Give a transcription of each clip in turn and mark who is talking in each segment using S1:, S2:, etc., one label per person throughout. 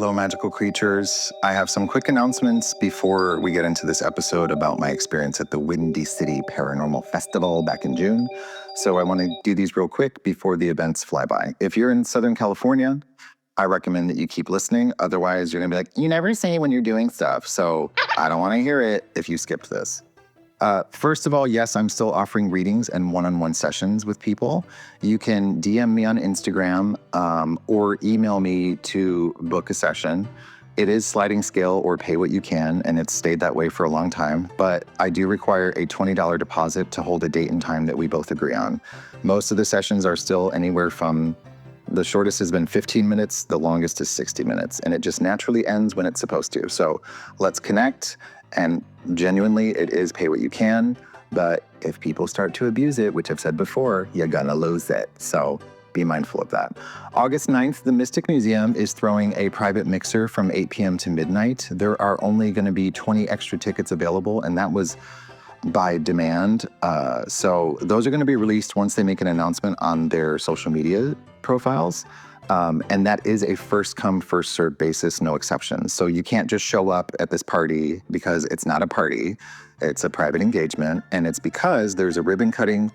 S1: Hello, magical creatures. I have some quick announcements before we get into this episode about my experience at the Windy City Paranormal Festival back in June. So I want to do these real quick before the events fly by. If you're in Southern California, I recommend that you keep listening. Otherwise, you're going to be like, you never say when you're doing stuff. So I don't want to hear it if you skipped this. First of all, yes, I'm still offering readings and one-on-one sessions with people. You can DM me on Instagram or email me to book a session. It is sliding scale or pay what you can, and it's stayed that way for a long time. But I do require a $20 deposit to hold a date and time that we both agree on. Most of the sessions are still anywhere from the shortest has been 15 minutes, the longest is 60 minutes, and it just naturally ends when it's supposed to. So let's connect. And genuinely, it is pay what you can, but if people start to abuse it, which I've said before, you're gonna lose it. So be mindful of that. August 9th, the Mystic Museum is throwing a private mixer from 8 p.m. to midnight. There are only gonna be 20 extra tickets available, and that was by demand. So those are gonna be released once they make an announcement on their social media profiles. And that is a first come, first served basis, no exceptions. So you can't just show up at this party because it's not a party, it's a private engagement. And it's because there's a ribbon cutting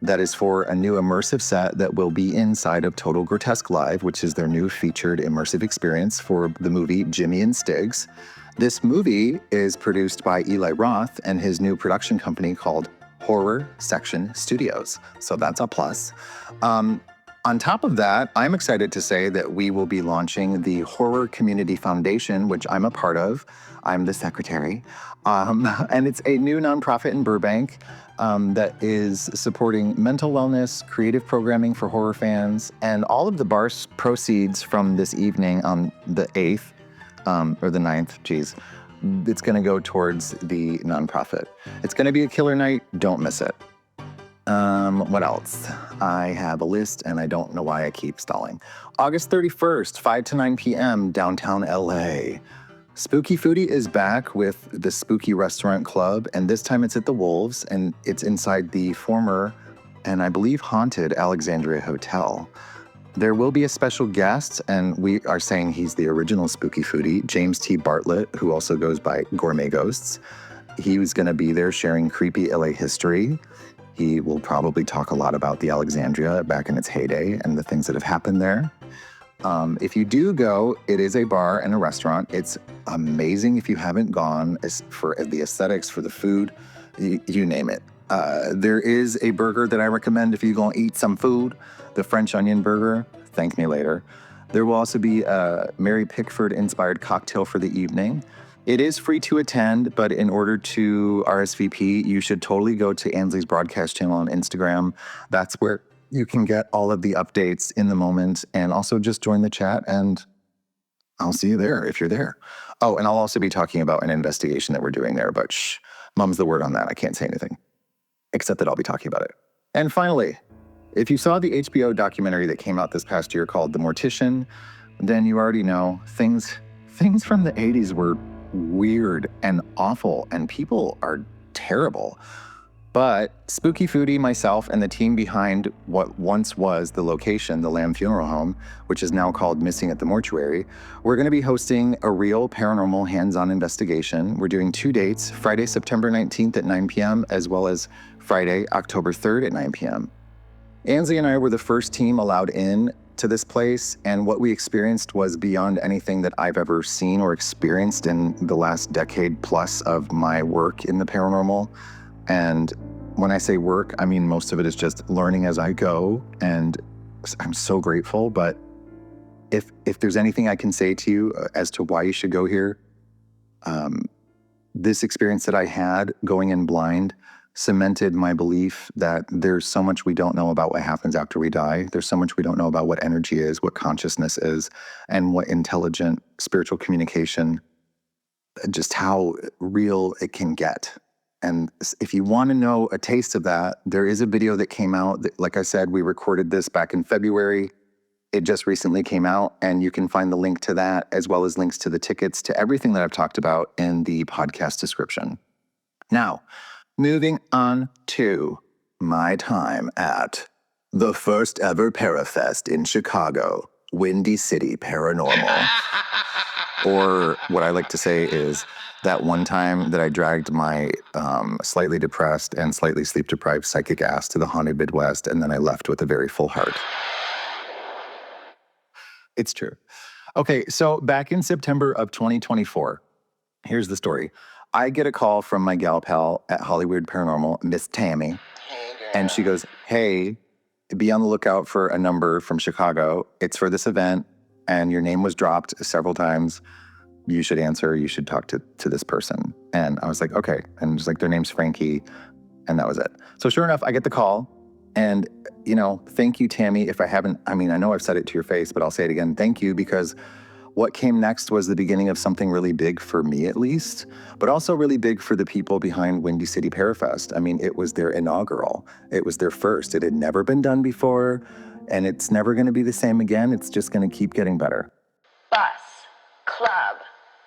S1: that is for a new immersive set that will be inside of Total Grotesque Live, which is their new featured immersive experience for the movie Jimmy and Stiggs. This movie is produced by Eli Roth and his new production company called Horror Section Studios. So that's a plus. On top of that, I'm excited to say that we will be launching the Horror Community Foundation, which I'm a part of. I'm the secretary. And it's a new nonprofit in Burbank that is supporting mental wellness, creative programming for horror fans, and all of the bar proceeds from this evening on the 8th, or the 9th, geez. It's gonna go towards the nonprofit. It's gonna be a killer night, don't miss it. What else? I have a list and I don't know why I keep stalling. August 31st, 5 to 9 p.m., downtown LA. Spooky Foodie is back with the Spooky Restaurant Club, and this time it's at the Wolves, and it's inside the former, and I believe haunted, Alexandria Hotel. There will be a special guest, and we are saying he's the original Spooky Foodie, James T. Bartlett, who also goes by Gourmet Ghosts. He was gonna be there sharing creepy LA history. He will probably talk a lot about the Alexandria back in its heyday and the things that have happened there. If you do go, it is a bar and a restaurant. It's amazing if you haven't gone, for the aesthetics, for the food, you name it. There is a burger that I recommend if you're gonna eat some food, the French onion burger. Thank me later. There will also be a Mary Pickford-inspired cocktail for the evening. It is free to attend, but in order to RSVP, you should totally go to Ansley's broadcast channel on Instagram. That's where you can get all of the updates in the moment, and also just join the chat, and I'll see you there if you're there. Oh, and I'll also be talking about an investigation that we're doing there, but shh, mum's the word on that. I can't say anything, except that I'll be talking about it. And finally, if you saw the HBO documentary that came out this past year called The Mortician, then you already know things from the 80s were weird and awful, and people are terrible. But Spooky Foodie, myself, and the team behind what once was the location, the Lamb Funeral Home, which is now called Missing at the Mortuary, we're going to be hosting a real paranormal hands-on investigation. We're doing 2 dates, Friday, September 19th at 9 p.m., as well as Friday, October 3rd at 9 p.m. Ansley and I were the first team allowed in to this place, and what we experienced was beyond anything that I've ever seen or experienced in the last decade plus of my work in the paranormal. And when I say work, I mean most of it is just learning as I go, and I'm so grateful. But if there's anything I can say to you as to why you should go here, this experience that I had going in blind cemented my belief that there's so much we don't know about what happens after we die. There's so much we don't know about what energy is, what consciousness is, and what intelligent spiritual communication, just how real it can get. And if you want to know a taste of that, there is a video that came out. Like I said, we recorded this back in February. It just recently came out, and you can find the link to that, as well as links to the tickets, to everything that I've talked about in the podcast description. Now, moving on to my time at the first ever PARAFEST in Chicago. Windy City Paranormal. Or what I like to say is that one time that I dragged my slightly depressed and slightly sleep-deprived psychic ass to the haunted Midwest, and then I left with a very full heart. It's true. Okay, so back in September of 2024, here's the story. I get a call from my gal pal at Hollywood Paranormal, Miss Tammy, and she goes, hey, be on the lookout for a number from Chicago. It's for this event, and your name was dropped several times. You should answer. You should talk to this person. And I was like, okay. And just like, their name's Frankie, and that was it. So sure enough, I get the call, and, you know, thank you, Tammy. If I haven't, I mean, I know I've said it to your face, but I'll say it again. Thank you, because what came next was the beginning of something really big for me, at least, but also really big for the people behind Windy City PARAFEST. I mean, it was their inaugural. It was their first. It had never been done before, and it's never going to be the same again. It's just going to keep getting better.
S2: Bus, club,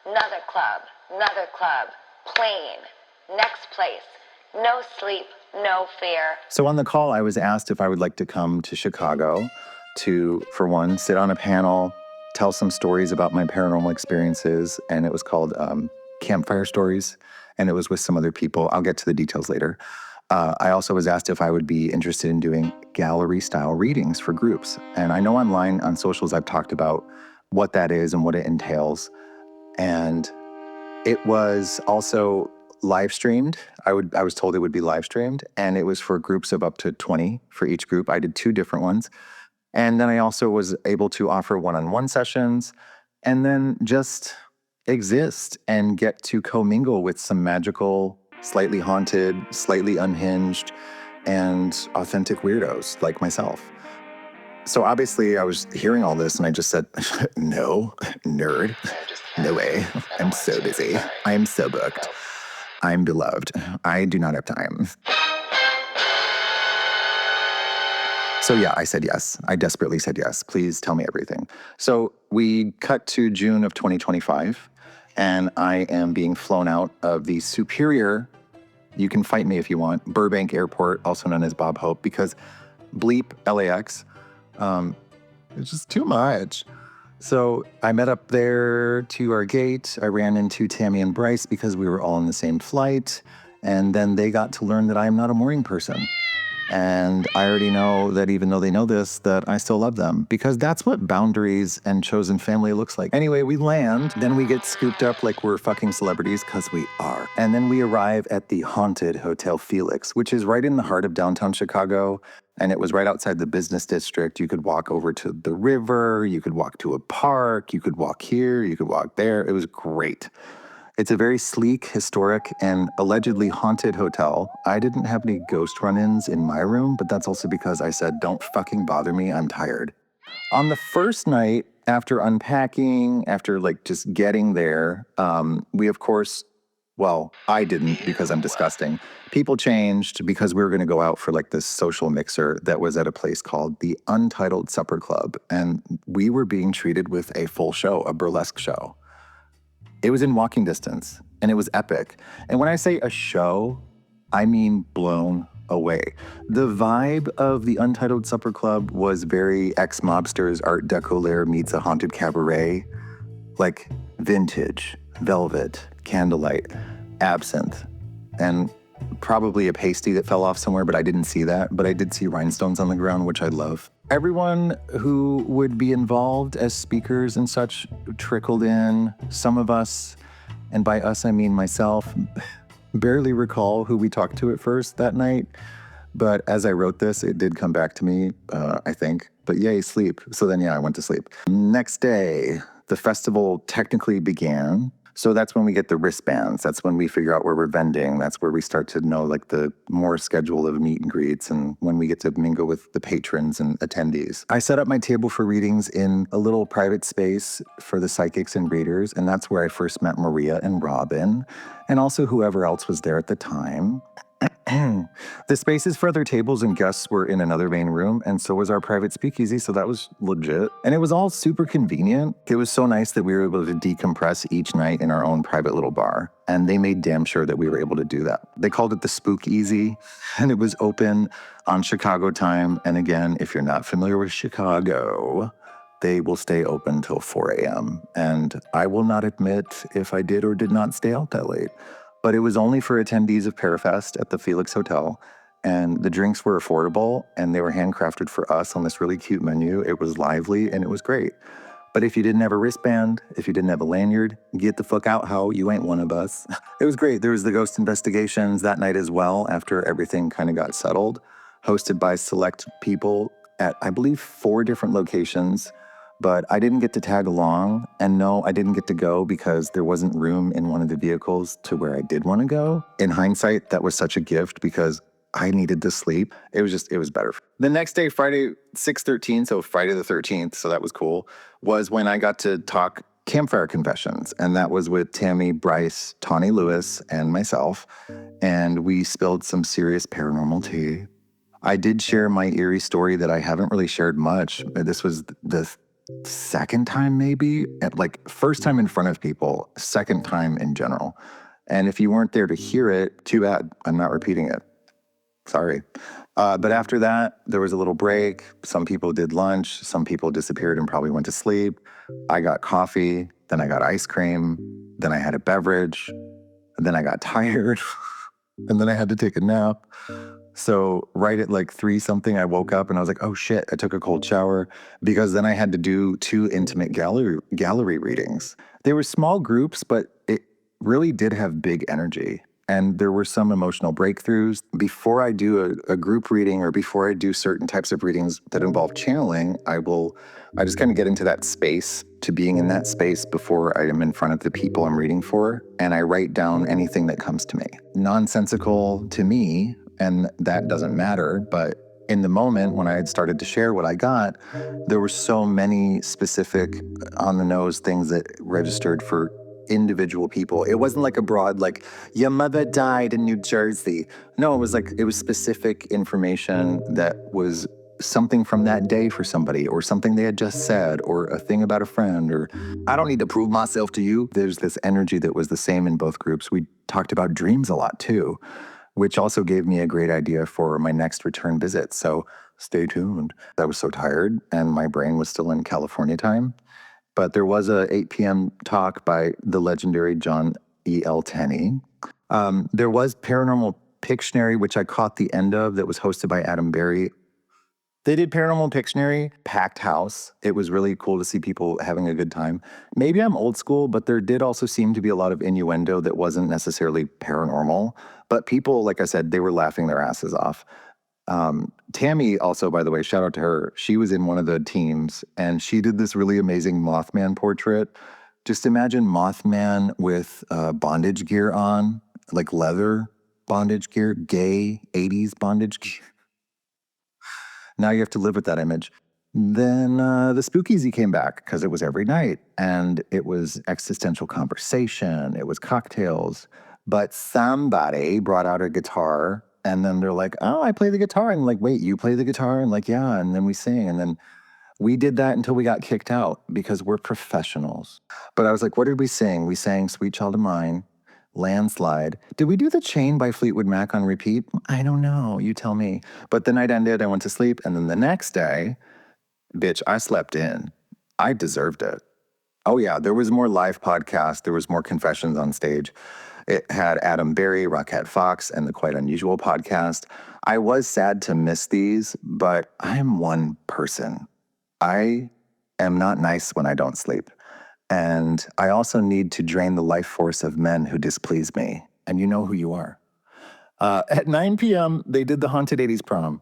S2: another club, plane, next place, no sleep, no fear.
S1: So on the call, I was asked if I would like to come to Chicago to, for one, sit on a panel, tell some stories about my paranormal experiences, and it was called Campfire Stories, and it was with some other people. I'll get to the details later. I also was asked if I would be interested in doing gallery-style readings for groups. And I know online on socials I've talked about what that is and what it entails. And it was also live streamed. I was told it would be live streamed, and it was for groups of up to 20 for each group. I did 2 different ones. And then I also was able to offer one-on-one sessions, and then just exist and get to commingle with some magical, slightly haunted, slightly unhinged, and authentic weirdos like myself. So obviously I was hearing all this and I just said, no, nerd, no way. I'm so busy. I'm so booked. I'm beloved. I do not have time. So yeah, I said yes. I desperately said yes. Please tell me everything. So we cut to June of 2025, and I am being flown out of the Superior, you can fight me if you want, Burbank Airport, also known as Bob Hope, because bleep LAX, it's just too much. So I met up there to our gate. I ran into Tammy and Bryce because we were all on the same flight, and then they got to learn that I am not a morning person. And I already know that even though they know this, that I still love them, because that's what boundaries and chosen family looks like. Anyway, we land, then we get scooped up like we're fucking celebrities, because we are. And then we arrive at the haunted Hotel Felix, which is right in the heart of downtown Chicago. And it was right outside the business district. You could walk over to the river, you could walk to a park, you could walk here, you could walk there. It was great. It's a very sleek, historic, and allegedly haunted hotel. I didn't have any ghost run-ins in my room, but that's also because I said, don't fucking bother me, I'm tired. On the first night, after unpacking, after like just getting there, we of course, well, I didn't because I'm disgusting. People changed because we were gonna go out for like this social mixer that was at a place called the Untitled Supper Club. And we were being treated with a full show, a burlesque show. It was in walking distance, and it was epic. And when I say a show, I mean blown away. The vibe of the Untitled Supper Club was very ex-mobsters Art Deco lair meets a haunted cabaret, like vintage, velvet, candlelight, absinthe, and probably a pasty that fell off somewhere, but I didn't see that. But I did see rhinestones on the ground, which I love. Everyone who would be involved as speakers and such trickled in. Some of us, and by us I mean myself, barely recall who we talked to at first that night. But as I wrote this, it did come back to me, I think. But yay, sleep. So then, yeah, I went to sleep. Next day, the festival technically began. So that's when we get the wristbands. That's when we figure out where we're vending. That's where we start to know like the more schedule of meet and greets, and when we get to mingle with the patrons and attendees. I set up my table for readings in a little private space for the psychics and readers, and that's where I first met Maria and Robin, and also whoever else was there at the time. The spaces for other tables and guests were in another main room, and so was our private speakeasy, so that was legit. And it was all super convenient. It was so nice that we were able to decompress each night in our own private little bar, and they made damn sure that we were able to do that. They called it the Spook Easy, and it was open on Chicago time. And again, if you're not familiar with Chicago, they will stay open till 4 a.m. And I will not admit if I did or did not stay out that late. But it was only for attendees of PARAFEST at the Felix Hotel. And the drinks were affordable and they were handcrafted for us on this really cute menu. It was lively and it was great. But if you didn't have a wristband, if you didn't have a lanyard, get the fuck out, ho. You ain't one of us. It was great. There was the ghost investigations that night as well after everything kind of got settled, hosted by select people at, I believe, 4 different locations. But I didn't get to tag along. And no, I didn't get to go because there wasn't room in one of the vehicles to where I did want to go. In hindsight, that was such a gift because I needed to sleep. It was better. The next day, Friday, 6/13, so Friday the 13th, so that was cool, was when I got to talk Campfire Confessions. And that was with Tammy, Bryce, Tawny Lewis, and myself. And we spilled some serious paranormal tea. I did share my eerie story that I haven't really shared much. This was the second time maybe, first time in front of people, second time in general. And if you weren't there to hear it, too bad. I'm not repeating it. Sorry. But after that, there was a little break. Some people did lunch. Some people disappeared and probably went to sleep. I got coffee. Then I got ice cream. Then I had a beverage. And then I got tired. And then I had to take a nap. So right at 3-something, I woke up and I was like, oh shit, I took a cold shower because then I had to do 2 intimate gallery readings. They were small groups, but it really did have big energy. And there were some emotional breakthroughs. Before I do a group reading or before I do certain types of readings that involve channeling, I just kind of get into that space, to being in that space before I am in front of the people I'm reading for. And I write down anything that comes to me. Nonsensical to me, and that doesn't matter. But in the moment when I had started to share what I got, there were so many specific on the nose things that registered for individual people. It wasn't like a broad, your mother died in New Jersey. No, it was specific information that was something from that day for somebody, or something they had just said, or a thing about a friend, or I don't need to prove myself to you. There's this energy that was the same in both groups. We talked about dreams a lot too, which also gave me a great idea for my next return visit. So stay tuned. I was so tired and my brain was still in California time. But there was a 8 p.m. talk by the legendary John E.L. Tenney. There was Paranormal Pictionary, which I caught the end of, that was hosted by Adam Berry. They did Paranormal Pictionary, packed house. It was really cool to see people having a good time. Maybe I'm old school, but there did also seem to be a lot of innuendo that wasn't necessarily paranormal. But people, like I said, they were laughing their asses off. Tammy also, by the way, shout out to her. She was in one of the teams and she did this really amazing Mothman portrait. Just imagine Mothman with bondage gear on, like leather bondage gear, gay 80s bondage gear. Now you have to live with that image. Then the Spookeasy came back because it was every night and it was existential conversation. It was cocktails. But somebody brought out a guitar and then they're like, oh, I play the guitar. And like, wait, you play the guitar? And like, yeah. And then we sing. And then we did that until we got kicked out because we're professionals. But I was like, what did we sing? We sang Sweet Child of Mine, Landslide. Did we do The Chain by Fleetwood Mac on repeat? I don't know. You tell me. But the night ended, I went to sleep. And then the next day, bitch, I slept in. I deserved it. Oh yeah, there was more live podcast. There was more confessions on stage. It had Adam Berry, Rockette Fox, and the Quite Unusual podcast. I was sad to miss these, but I'm one person. I am not nice when I don't sleep. And I also need to drain the life force of men who displease me. And you know who you are. At 9 p.m., they did the Haunted 80s prom.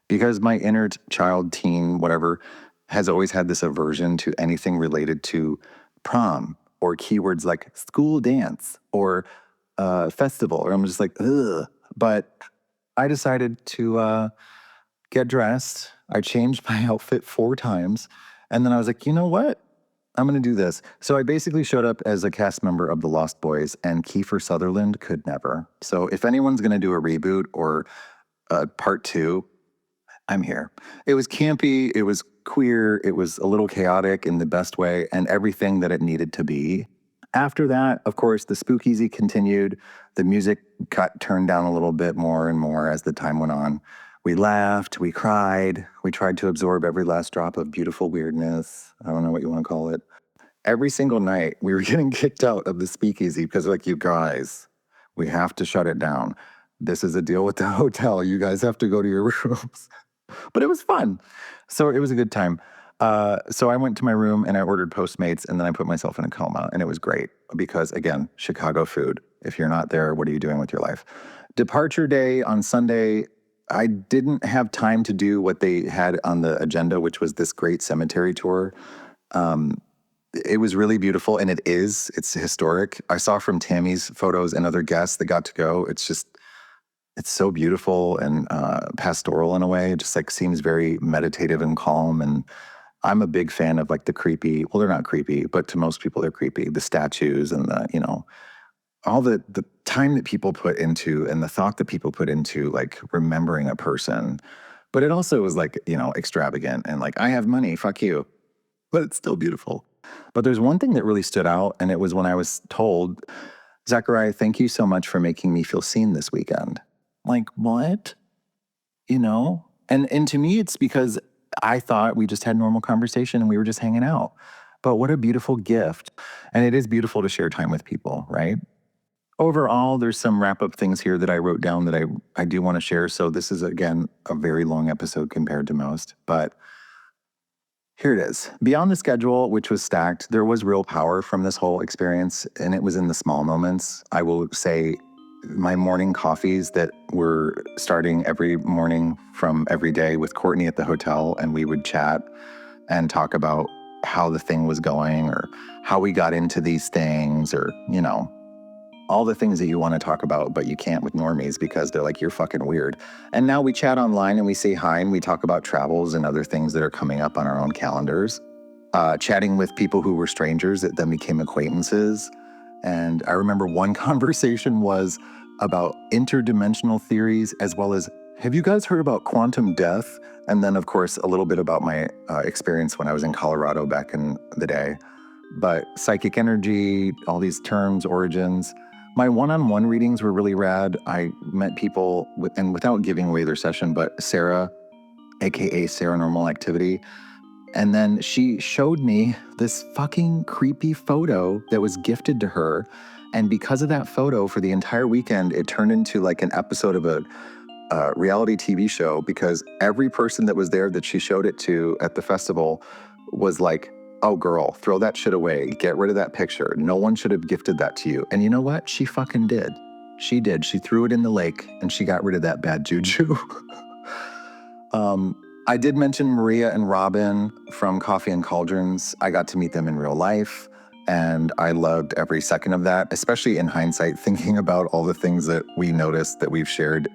S1: Because my inner child, teen, whatever, has always had this aversion to anything related to prom or keywords like school dance or festival, or I'm just like, ugh. But I decided to get dressed. I changed my outfit 4 times. And then I was like, you know what? I'm going to do this. So I basically showed up as a cast member of The Lost Boys, and Kiefer Sutherland could never. So if anyone's going to do a reboot or part 2, I'm here. It was campy, it was queer, it was a little chaotic in the best way, and everything that it needed to be. After that, of course, the Spookeasy continued. The music got turned down a little bit more and more as the time went on, We laughed, we cried, we tried to absorb every last drop of beautiful weirdness. I don't know what you want to call it. Every single night, we were getting kicked out of the speakeasy because, like, you guys, we have to shut it down. This is a deal with the hotel. You guys have to go to your rooms. But it was fun. So it was a good time. So I went to my room and I ordered Postmates, and then I put myself in a coma, and it was great because, again, Chicago food. If you're not there, what are you doing with your life? Departure day on Sunday, I didn't have time to do what they had on the agenda, which was this great cemetery tour. It was really beautiful, and it's historic. I saw from Tammy's photos and other guests that got to go. It's so beautiful and pastoral in a way. It just like seems very meditative and calm. And I'm a big fan of like the creepy, well, they're not creepy, but to most people they're creepy. The statues and all the time that people put into and the thought that people put into like remembering a person. But it also was like, extravagant and like, I have money, fuck you. But it's still beautiful. But there's one thing that really stood out, and it was when I was told, Zachariah, thank you so much for making me feel seen this weekend. Like, what? And to me, it's because I thought we just had normal conversation and we were just hanging out. But what a beautiful gift. And it is beautiful to share time with people, right? Overall, there's some wrap-up things here that I wrote down that I do want to share. So this is, again, a very long episode compared to most. But here it is. Beyond the schedule, which was stacked, there was real power from this whole experience, and it was in the small moments. I will say my morning coffees that were starting every morning from every day with Courtney at the hotel, and we would chat and talk about how the thing was going or how we got into these things or, all the things that you want to talk about, but you can't with normies because they're like, you're fucking weird. And now we chat online and we say hi and we talk about travels and other things that are coming up on our own calendars. Chatting with people who were strangers that then became acquaintances. And I remember one conversation was about interdimensional theories as well as, have you guys heard about quantum death? And then, of course, a little bit about my experience when I was in Colorado back in the day. But psychic energy, all these terms, origins. My one-on-one readings were really rad. I met people, and without giving away their session, but Sarah, aka Paranormal Activity, and then she showed me this fucking creepy photo that was gifted to her. And because of that photo, for the entire weekend, it turned into like an episode of a reality TV show because every person that was there that she showed it to at the festival was like, oh, girl, throw that shit away. Get rid of that picture. No one should have gifted that to you. And you know what? She fucking did. She did. She threw it in the lake and she got rid of that bad juju. I did mention Maria and Robin from Coffee and Cauldrons. I got to meet them in real life. And I loved every second of that, especially in hindsight, thinking about all the things that we noticed that we've shared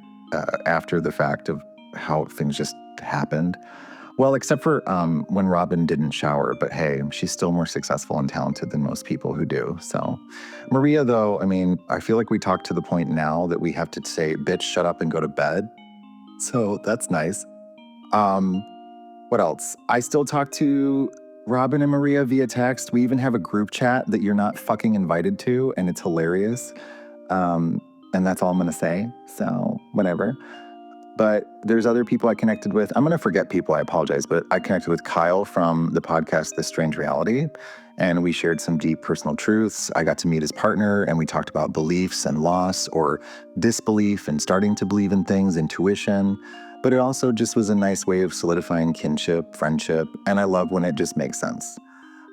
S1: after the fact of how things just happened. Well, except for when Robin didn't shower, but hey, she's still more successful and talented than most people who do. So Maria, though, I mean, I feel like we talked to the point now that we have to say, bitch, shut up and go to bed. So that's nice. What else? I still talk to Robin and Maria via text. We even have a group chat that you're not fucking invited to, and it's hilarious. And that's all I'm going to say. So whatever. But there's other people I connected with. I'm going to forget people, I apologize, but I connected with Kyle from the podcast, This Strange Reality, and we shared some deep personal truths. I got to meet his partner, and we talked about beliefs and loss or disbelief and starting to believe in things, intuition. But it also just was a nice way of solidifying kinship, friendship, and I love when it just makes sense.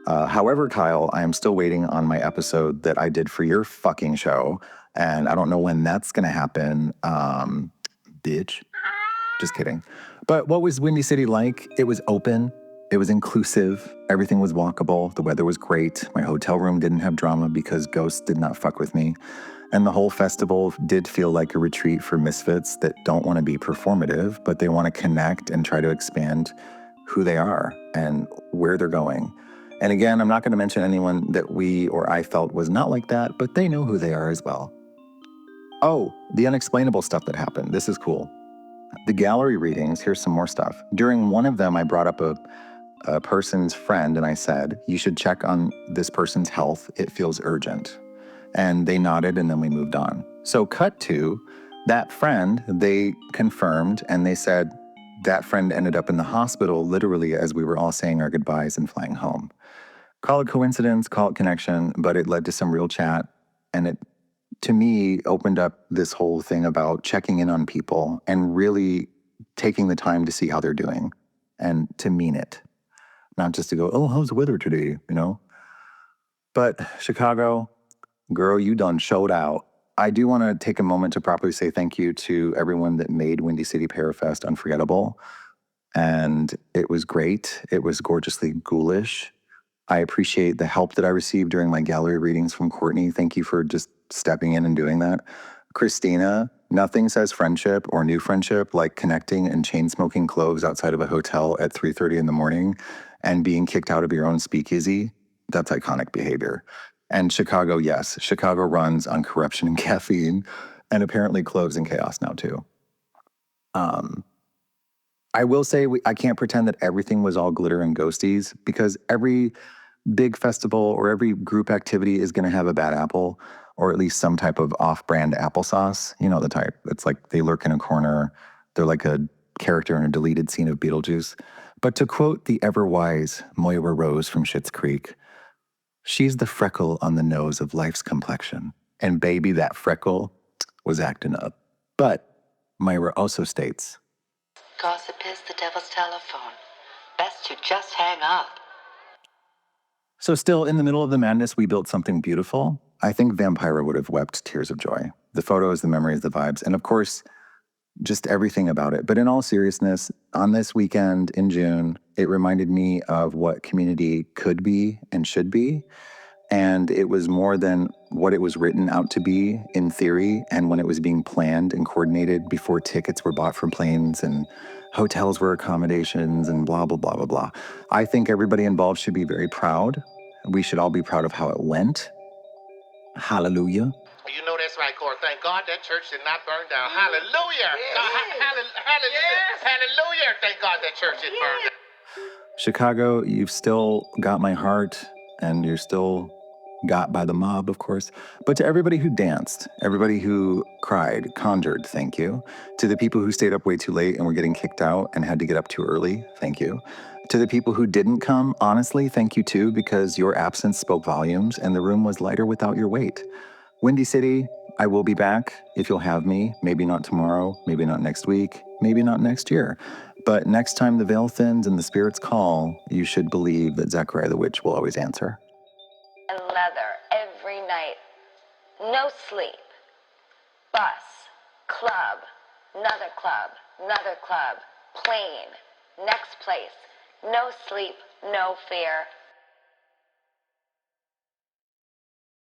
S1: However, Kyle, I am still waiting on my episode that I did for your fucking show, and I don't know when that's going to happen. Bitch. Just kidding. But what was Windy City like? It was open. It was inclusive. Everything was walkable. The weather was great. My hotel room didn't have drama because ghosts did not fuck with me. And the whole festival did feel like a retreat for misfits that don't want to be performative, but they want to connect and try to expand who they are and where they're going. And again, I'm not going to mention anyone that we or I felt was not like that, but they know who they are as well. Oh, the unexplainable stuff that happened. This is cool. The gallery readings, here's some more stuff. During one of them, I brought up a person's friend and I said, you should check on this person's health. It feels urgent. And they nodded and then we moved on. So cut to That friend, they confirmed, and they said that friend ended up in the hospital literally as we were all saying our goodbyes and flying home. Call it coincidence, call it connection, but it led to some real chat. And it, to me, opened up this whole thing about checking in on people and really taking the time to see how they're doing and to mean it, not just to go, oh, how's the weather today, you know? But Chicago, girl, you done showed out. I do want to take a moment to properly say thank you to everyone that made Windy City PARAFEST unforgettable. And it was great. It was gorgeously ghoulish. I appreciate the help that I received during my gallery readings from Courtney. Thank you for just stepping in and doing that. Christina, nothing says friendship or new friendship like connecting and chain smoking cloves outside of a hotel at 3:30 in the morning and being kicked out of your own speakeasy. That's iconic behavior. And Chicago, yes, Chicago runs on corruption and caffeine, and apparently cloves and chaos now too. I will say I can't pretend that everything was all glitter and ghosties because every big festival or every group activity is going to have a bad apple or at least some type of off-brand applesauce. You know the type. It's like they lurk in a corner. They're like a character in a deleted scene of Beetlejuice. But to quote the ever-wise Moira Rose from Schitt's Creek, she's the freckle on the nose of life's complexion. And baby, that freckle was acting up. But Moira also states,
S3: gossip is the devil's telephone. Best to just hang up.
S1: so still in the middle of the madness, we built something beautiful. I think Vampira would have wept tears of joy. The photos, the memories, the vibes, and of course, just everything about it. But in all seriousness, on this weekend in June, it reminded me of what community could be and should be. And it was more than what it was written out to be in theory and when it was being planned and coordinated before tickets were bought for planes and hotels were accommodations and blah, blah, blah, blah, blah. I think everybody involved should be very proud. We should all be proud of how it went. Hallelujah.
S4: You know that's right, Cora. Thank God that church did not burn down. Hallelujah. Hallelujah. Thank God that church didn't burn down.
S1: Chicago, you've still got my heart, and you're still got by the mob, of course. But to everybody who danced, everybody who cried, conjured, thank you. To the people who stayed up way too late and were getting kicked out and had to get up too early, thank you. To the people who didn't come, honestly, thank you too, because your absence spoke volumes and the room was lighter without your weight. Windy City, I will be back if you'll have me. Maybe not tomorrow, maybe not next week, maybe not next year. But next time the veil thins and the spirits call, you should believe that Zachariah the Witch will always answer.
S2: And leather every night. No sleep. Bus. Club. Another club. Another club. Plane. Next place. No sleep. No fear.